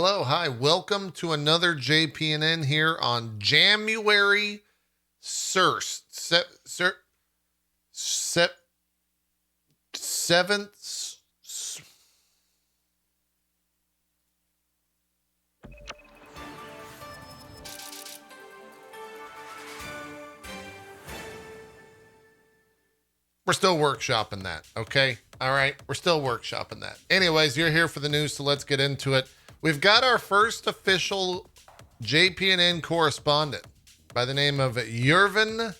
Hello, hi, welcome to another JPNN here on January 1st, 7th. We're still workshopping that, okay? All right, we're still workshopping that. Anyways, you're here for the news, so let's get into it. We've got our first official JPNN correspondent by the name of Yervin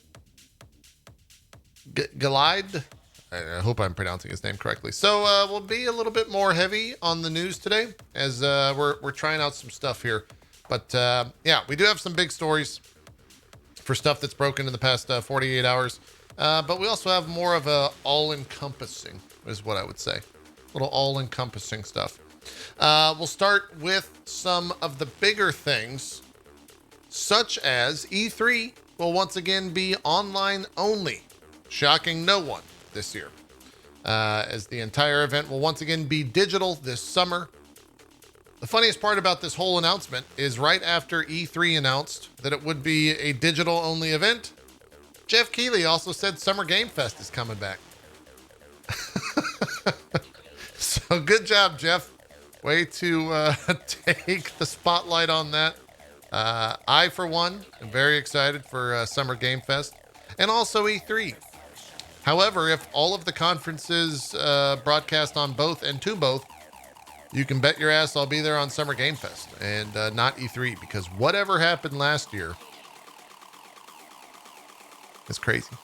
Galide. I hope I'm pronouncing his name correctly. So we'll be a little bit more heavy on the news today as we're trying out some stuff here. But yeah, we do have some big stories for stuff that's broken in the past 48 hours. But we also have more of a all-encompassing, is what I would say. A little all-encompassing stuff. We'll start with some of the bigger things, such as E3 will once again be online only, shocking no one this year, as the entire event will once again be digital this summer. The funniest part about this whole announcement is right after E3 announced that it would be a digital-only event, Jeff Keighley also said Summer Game Fest is coming back. So good job, Jeff. Way to take the spotlight on that. I, for one, am very excited for Summer Game Fest and also E3. However, if all of the conferences broadcast on both and to both, you can bet your ass I'll be there on Summer Game Fest and not E3, because whatever happened last year is crazy.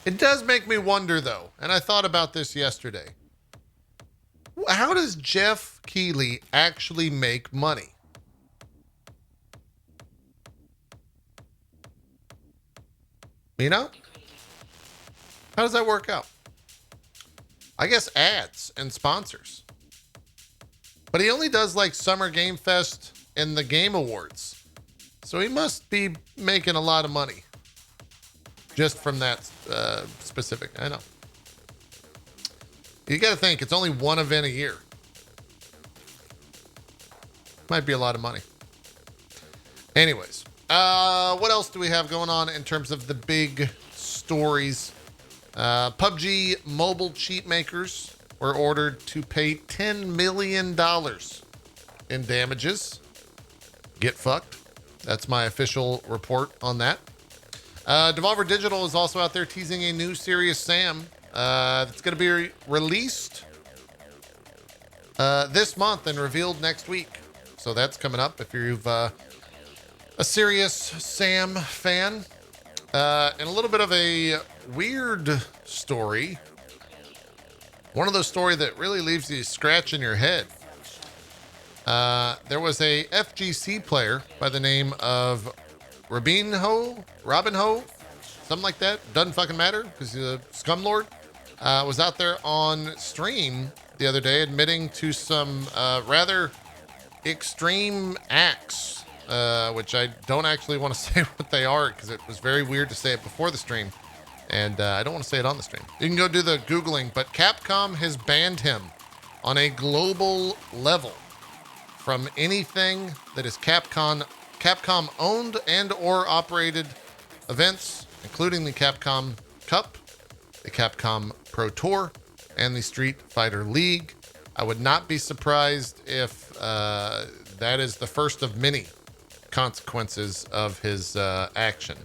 It does make me wonder, though, and I thought about this yesterday. How does Jeff Keighley actually make money? You know? How does that work out? I guess ads and sponsors. But he only does like Summer Game Fest and the Game Awards. So he must be making a lot of money just from that specific. I know. You got to think, it's only one event a year. Might be a lot of money. Anyways, what else do we have going on in terms of the big stories? PUBG mobile cheat makers were ordered to pay $10 million in damages. Get fucked. That's my official report on that. Devolver Digital is also out there teasing a new Serious Sam that's going to be released this month and revealed next week. So that's coming up if you've a Serious Sam fan. And a little bit of a weird story. One of those stories that really leaves you scratching your head. There was a FGC player by the name of Robinho, something like that. Doesn't fucking matter because he's a scumlord. Was out there on stream the other day admitting to some rather extreme acts, which I don't actually want to say what they are because it was very weird to say it before the stream. And I don't want to say it on the stream. You can go do the Googling, but Capcom has banned him on a global level from anything that is Capcom owned and or operated events, including the Capcom Cup, the Capcom Pro Tour, and the Street Fighter League. I would not be surprised if that is the first of many consequences of his action.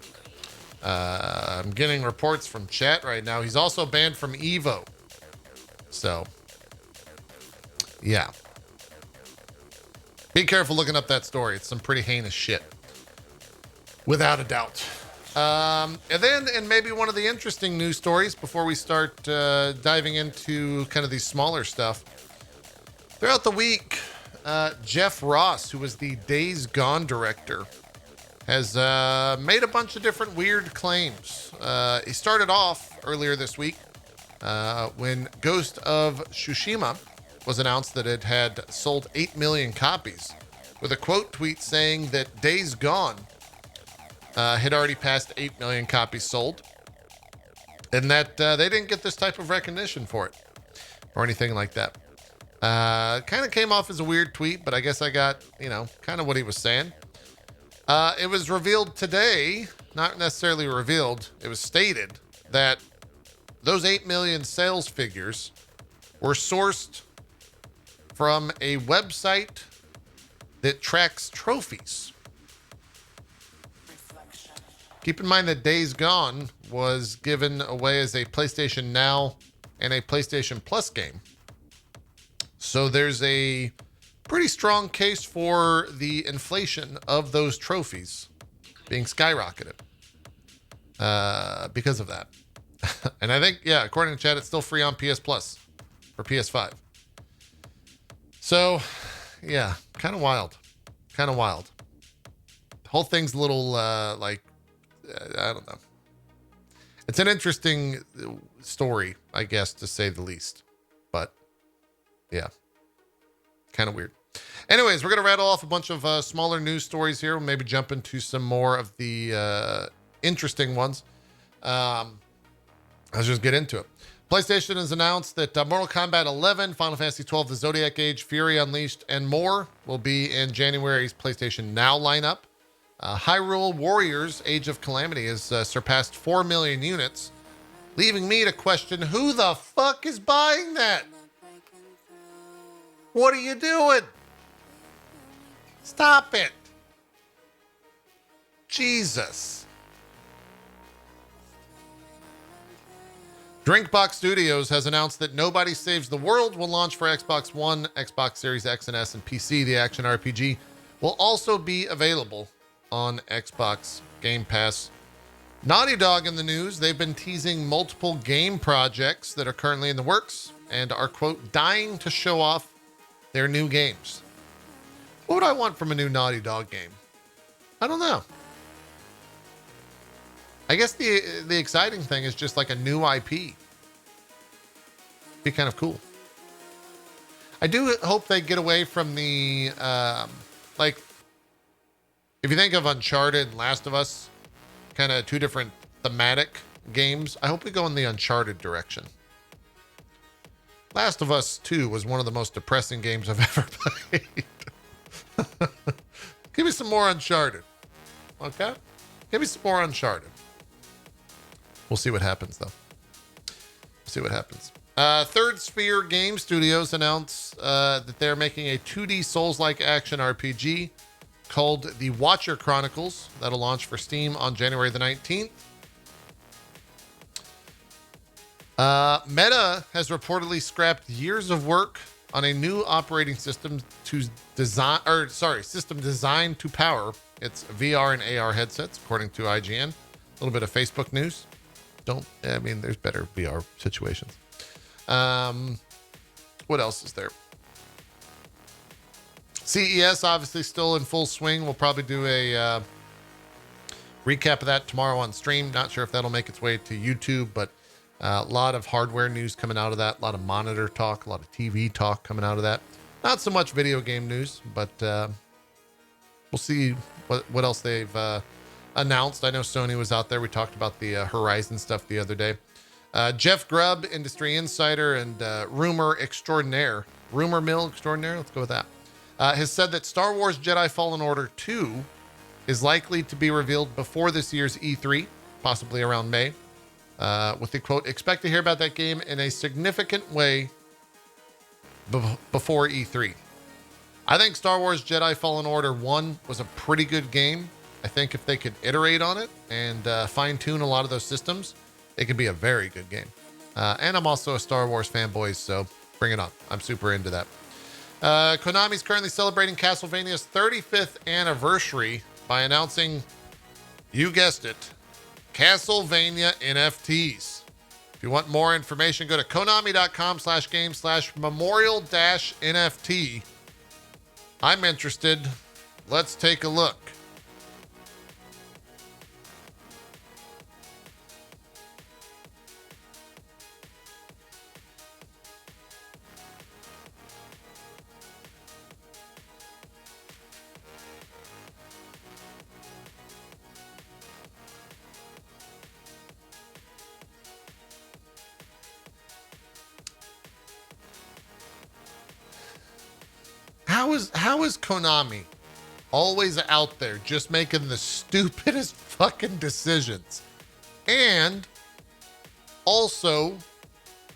I'm getting reports from chat right now. He's also banned from Evo. So, yeah. Be careful looking up that story. It's some pretty heinous shit. Without a doubt. And then, and maybe one of the interesting news stories before we start diving into kind of these smaller stuff. Throughout the week, Jeff Ross, who was the Days Gone director, has made a bunch of different weird claims. He started off earlier this week when Ghost of Tsushima was announced that it had sold 8 million copies, with a quote tweet saying that Days Gone had already passed 8 million copies sold, and that they didn't get this type of recognition for it or anything like that. Kind of came off as a weird tweet, but I guess I got, kind of what he was saying. It was revealed today, not necessarily revealed, it was stated that those 8 million sales figures were sourced from a website that tracks trophies. Keep in mind that Days Gone was given away as a PlayStation Now and a PlayStation Plus game. So there's a pretty strong case for the inflation of those trophies being skyrocketed because of that. And I think, according to chat, it's still free on PS Plus for PS5. So, kind of wild. Kind of wild. The whole thing's a little, I don't know. It's an interesting story, I guess, to say the least. But, yeah. Kind of weird. Anyways, we're going to rattle off a bunch of smaller news stories here. We'll maybe jump into some more of the interesting ones. Let's just get into it. PlayStation has announced that Mortal Kombat 11, Final Fantasy 12, The Zodiac Age, Fury Unleashed, and more will be in January's PlayStation Now lineup. Hyrule Warriors Age of Calamity has surpassed 4 million units, leaving me to question who the fuck is buying that? What are you doing? Stop it. Jesus. Drinkbox Studios has announced that Nobody Saves the World will launch for Xbox One, Xbox Series X and S, and PC. The action RPG will also be available on Xbox Game Pass. Naughty Dog in the news. They've been teasing multiple game projects that are currently in the works and are, quote, dying to show off their new games. What would I want from a new Naughty Dog game? I don't know. I guess the exciting thing is just like a new IP. Be kind of cool. I do hope they get away from the, if you think of Uncharted and Last of Us, kind of two different thematic games, I hope we go in the Uncharted direction. Last of Us 2 was one of the most depressing games I've ever played. Give me some more Uncharted. Okay? Give me some more Uncharted. We'll see what happens, though. See what happens. Third Sphere Game Studios announced that they're making a 2D Souls-like action RPG called The Watcher Chronicles. That'll launch for Steam on January the 19th. Meta has reportedly scrapped years of work on a new operating system system designed to power its VR and AR headsets, according to IGN. A little bit of Facebook news. There's better VR situations. What else is there? CES obviously still in full swing. We'll probably do a recap of that tomorrow on stream. Not sure if that'll make its way to YouTube, but a lot of hardware news coming out of that. A lot of monitor talk, a lot of TV talk coming out of that. Not so much video game news, but we'll see what else they've announced. I know Sony was out there. We talked about the Horizon stuff the other day. Jeff Grubb, industry insider and rumor mill extraordinaire, let's go with that, has said that Star Wars Jedi Fallen Order 2 is likely to be revealed before this year's E3, possibly around May, with the quote, expect to hear about that game in a significant way before E3. I think Star Wars Jedi Fallen Order 1 was a pretty good game. I think if they could iterate on it and fine-tune a lot of those systems, it could be a very good game. And I'm also a Star Wars fanboy, so bring it on. I'm super into that. Konami's currently celebrating Castlevania's 35th anniversary by announcing, you guessed it, Castlevania NFTs. If you want more information, go to konami.com/game/memorial-NFT. I'm interested. Let's take a look. how is Konami always out there just making the stupidest fucking decisions and also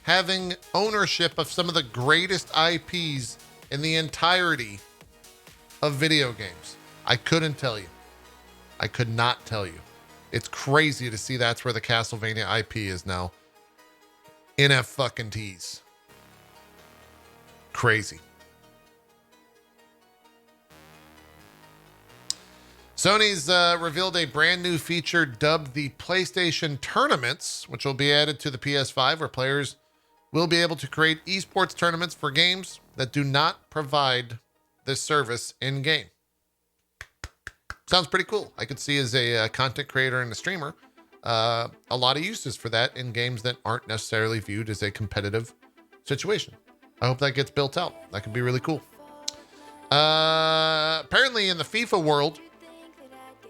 having ownership of some of the greatest IPs in the entirety of video games? I couldn't tell you. I could not tell you. It's crazy to see that's where the Castlevania IP is now. In a fucking tease. Crazy. Sony's revealed a brand new feature dubbed the PlayStation Tournaments, which will be added to the PS5, where players will be able to create esports tournaments for games that do not provide this service in-game. Sounds pretty cool. I could see as a content creator and a streamer, a lot of uses for that in games that aren't necessarily viewed as a competitive situation. I hope that gets built out. That could be really cool. Apparently in the FIFA world,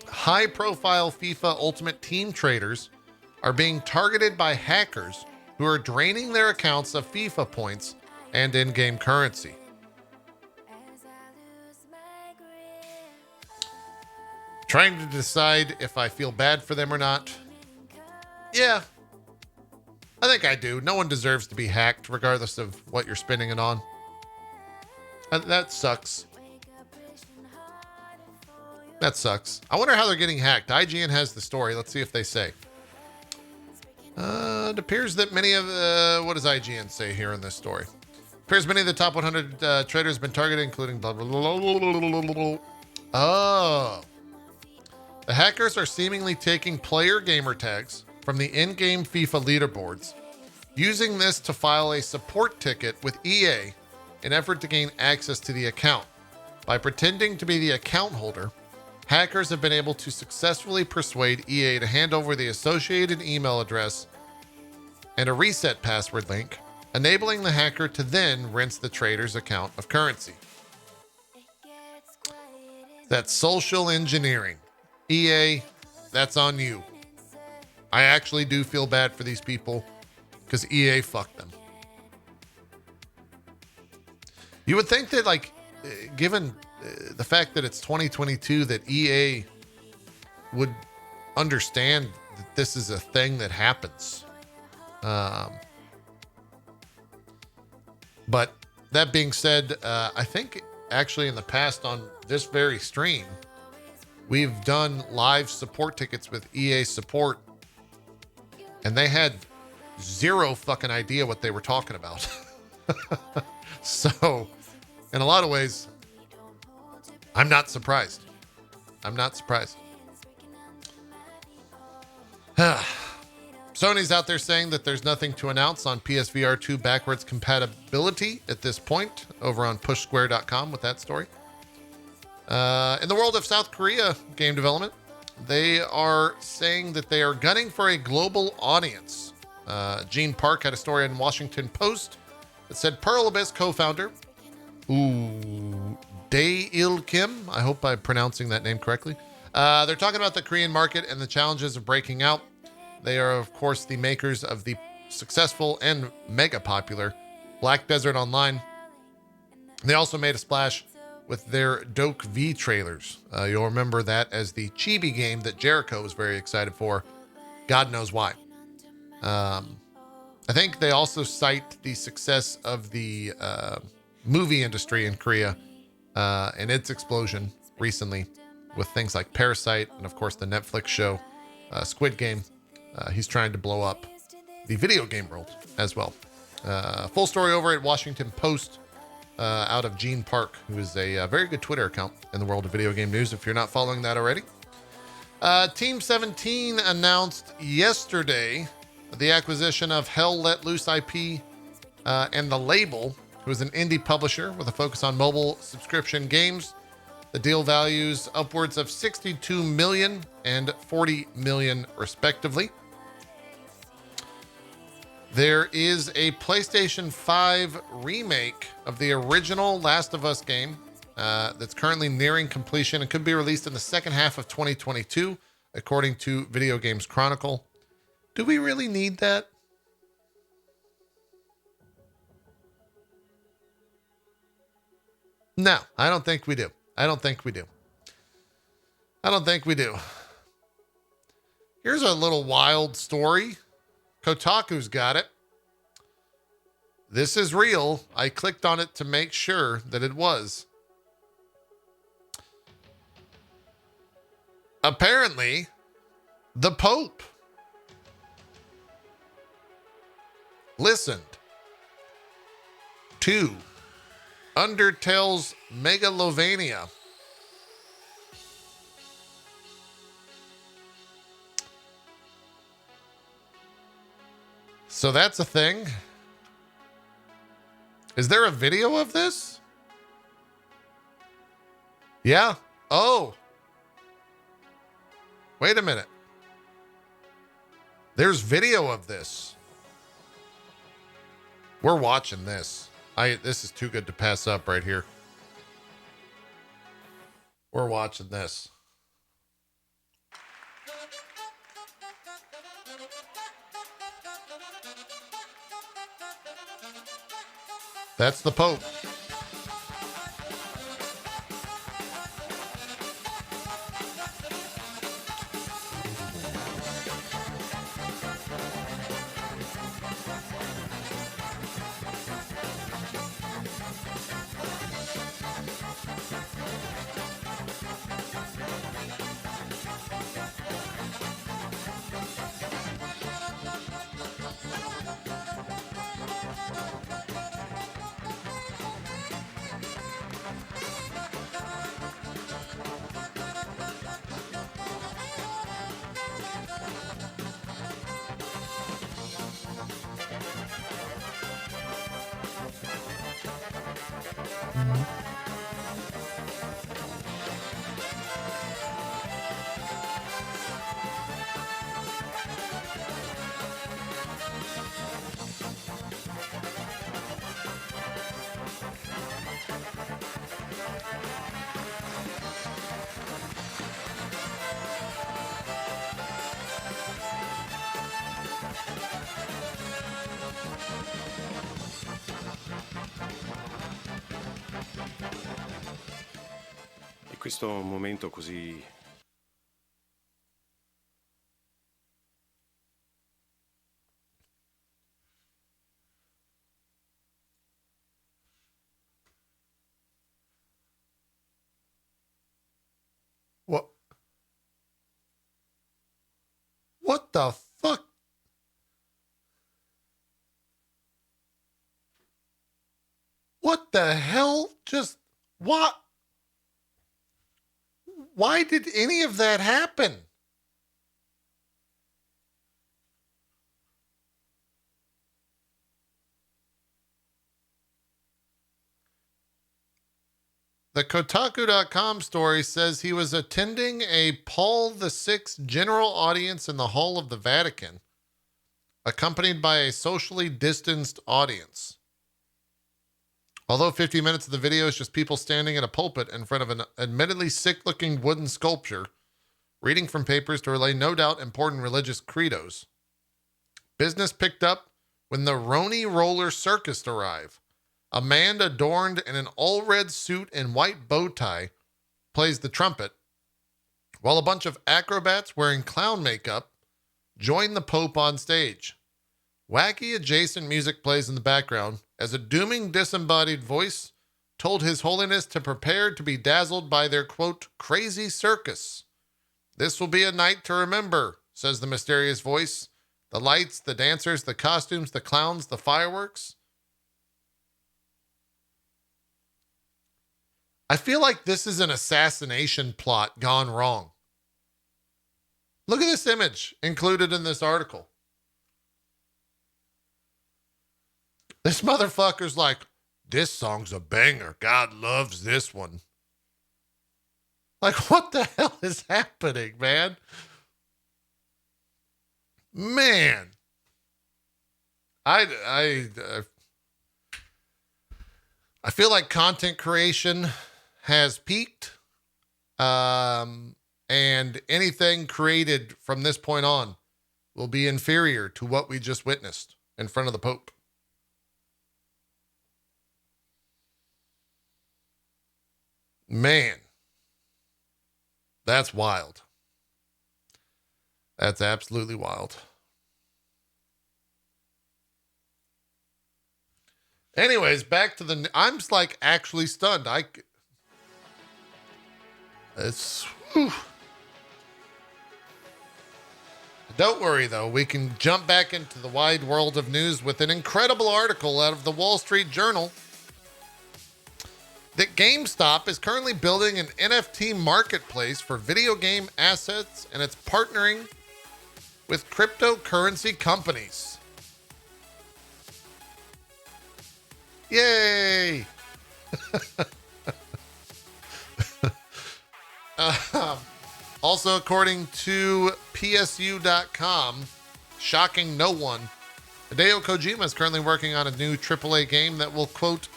high-profile FIFA Ultimate Team traders are being targeted by hackers who are draining their accounts of FIFA points and in-game currency. Trying to decide if I feel bad for them or not. Yeah, I think I do. No one deserves to be hacked, regardless of what you're spending it on. That sucks. That sucks. I wonder how they're getting hacked. IGN has the story. Let's see if they say. It appears that many of what does IGN say here in this story? Appears many of the top 100 traders have been targeted, including blah, blah, blah, blah, blah, blah, blah. Oh. The hackers are seemingly taking player gamer tags from the in-game FIFA leaderboards, using this to file a support ticket with EA in effort to gain access to the account. By pretending to be the account holder, hackers have been able to successfully persuade EA to hand over the associated email address and a reset password link, enabling the hacker to then rinse the trader's account of currency. That's social engineering. EA, that's on you. I actually do feel bad for these people because EA fucked them. You would think that, like, given the fact that it's 2022, that EA would understand that this is a thing that happens. But that being said, I think actually in the past on this very stream, we've done live support tickets with EA support, and they had zero fucking idea what they were talking about. So, in a lot of ways, I'm not surprised. I'm not surprised. Sony's out there saying that there's nothing to announce on PSVR 2 backwards compatibility at this point, over on pushsquare.com with that story. In the world of South Korea game development, they are saying that they are gunning for a global audience. Gene Park had a story in Washington Post that said Pearl Abyss co-founder, Dae-il Kim, I hope I'm pronouncing that name correctly. They're talking about the Korean market and the challenges of breaking out. They are, of course, the makers of the successful and mega popular Black Desert Online. They also made a splash with their Doke V trailers. You'll remember that as the chibi game that Jericho was very excited for. God knows why. I think they also cite the success of the movie industry in Korea and its explosion recently with things like Parasite and, of course, the Netflix show Squid Game. He's trying to blow up the video game world as well. Full story over at Washington Post. Out of Gene Park, who is a very good Twitter account in the world of video game news, if you're not following that already. Team 17 announced yesterday the acquisition of Hell Let Loose IP and The Label, who is an indie publisher with a focus on mobile subscription games. The deal values upwards of $62 million and $40 million, respectively. There is a PlayStation 5 remake of the original Last of Us game that's currently nearing completion and could be released in the second half of 2022, according to Video Games Chronicle. Do we really need that? No, I don't think we do. I don't think we do. I don't think we do. Here's a little wild story. Kotaku's got it. This is real. I clicked on it to make sure that it was. Apparently, the Pope listened to Undertale's Megalovania. So that's a thing. Is there a video of this? Yeah. Oh. Wait a minute. There's video of this. We're watching this. This is too good to pass up right here. We're watching this. That's the Pope. Questo momento così What? What the fuck? What the hell? Just what? Why did any of that happen? The Kotaku.com story says he was attending a Paul VI general audience in the Hall of the Vatican, accompanied by a socially distanced audience. Although 50 minutes of the video is just people standing in a pulpit in front of an admittedly sick-looking wooden sculpture, reading from papers to relay no doubt important religious credos. Business picked up when the Roni Roller Circus arrived. A man adorned in an all-red suit and white bow tie plays the trumpet, while a bunch of acrobats wearing clown makeup join the Pope on stage. Wacky adjacent music plays in the background as a dooming disembodied voice told His Holiness to prepare to be dazzled by their, quote, crazy circus. This will be a night to remember, says the mysterious voice. The lights, the dancers, the costumes, the clowns, the fireworks. I feel like this is an assassination plot gone wrong. Look at this image included in this article. This motherfucker's like, this song's a banger. God loves this one. Like, what the hell is happening, man? Man. I feel like content creation has peaked. And anything created from this point on will be inferior to what we just witnessed in front of the Pope. Man, that's wild. That's absolutely wild. Anyways, back to the. I'm just like actually stunned. It's. Whew. Don't worry though. We can jump back into the wide world of news with an incredible article out of the Wall Street Journal that GameStop is currently building an NFT marketplace for video game assets, and it's partnering with cryptocurrency companies. Yay! Also, according to PSU.com, shocking no one, Hideo Kojima is currently working on a new AAA game that will, quote,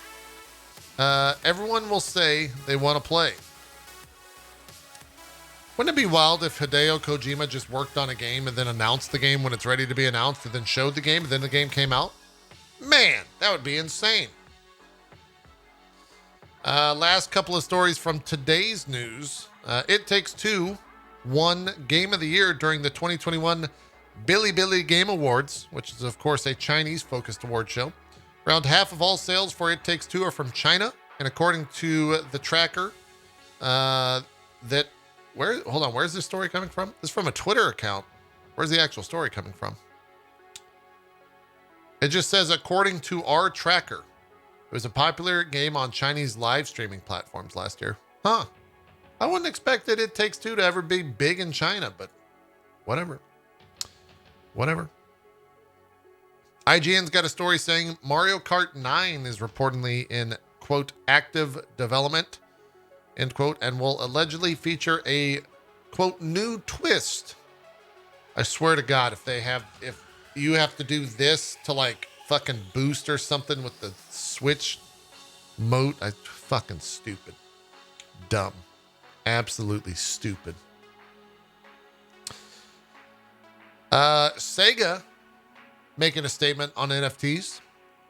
everyone will say they want to play. Wouldn't it be wild if Hideo Kojima just worked on a game and then announced the game when it's ready to be announced and then showed the game and then the game came out? Man, that would be insane. Last couple of stories from today's news. It Takes Two won Game of the Year during the 2021 Bilibili Game Awards, which is, of course, a Chinese-focused award show. Around half of all sales for It Takes Two are from China, and according to the tracker, hold on, where's this story coming from? This is from a Twitter account. Where's the actual story coming from? It just says, according to our tracker, it was a popular game on Chinese live streaming platforms last year. Huh. I wouldn't expect that It Takes Two to ever be big in China, but whatever. Whatever. IGN's got a story saying Mario Kart 9 is reportedly in, quote, active development, end quote, and will allegedly feature a, quote, new twist. I swear to God, if you have to do this to like fucking boost or something with the Switch moat, fucking stupid. Dumb. Absolutely stupid. Sega making a statement on NFTs.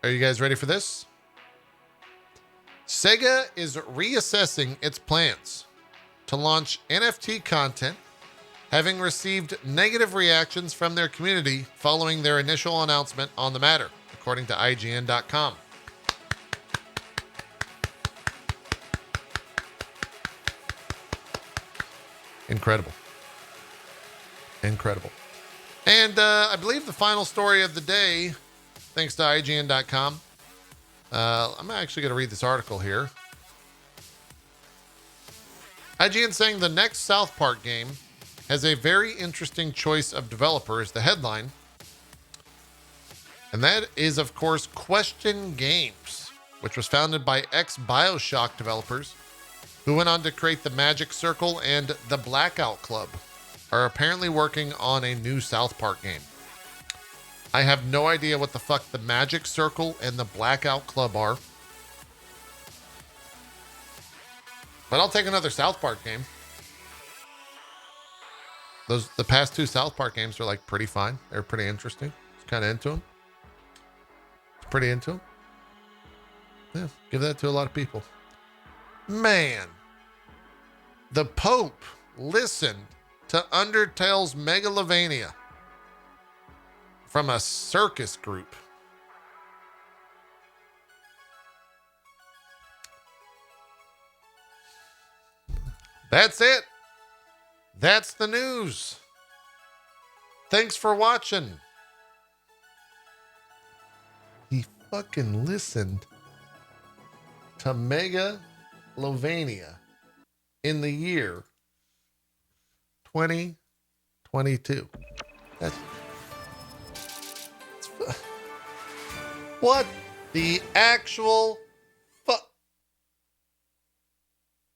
Are you guys ready for this? Sega is reassessing its plans to launch NFT content, having received negative reactions from their community following their initial announcement on the matter, according to IGN.com. Incredible. Incredible. And I believe the final story of the day, thanks to IGN.com. I'm actually going to read this article here. IGN saying the next South Park game has a very interesting choice of developers, the headline. And that is, of course, Question Games, which was founded by ex-BioShock developers who went on to create the Magic Circle and the Blackout Club, are apparently working on a new South Park game. I have no idea what the fuck the Magic Circle and the Blackout Club are. But I'll take another South Park game. The past two South Park games are like pretty fine. They're pretty interesting. Just kind of into them. Pretty into them. Yeah, give that to a lot of people. Man, the Pope listened to Undertale's Megalovania from a circus group. That's it. That's the news. Thanks for watching. He fucking listened to Megalovania in the year 2022. What the actual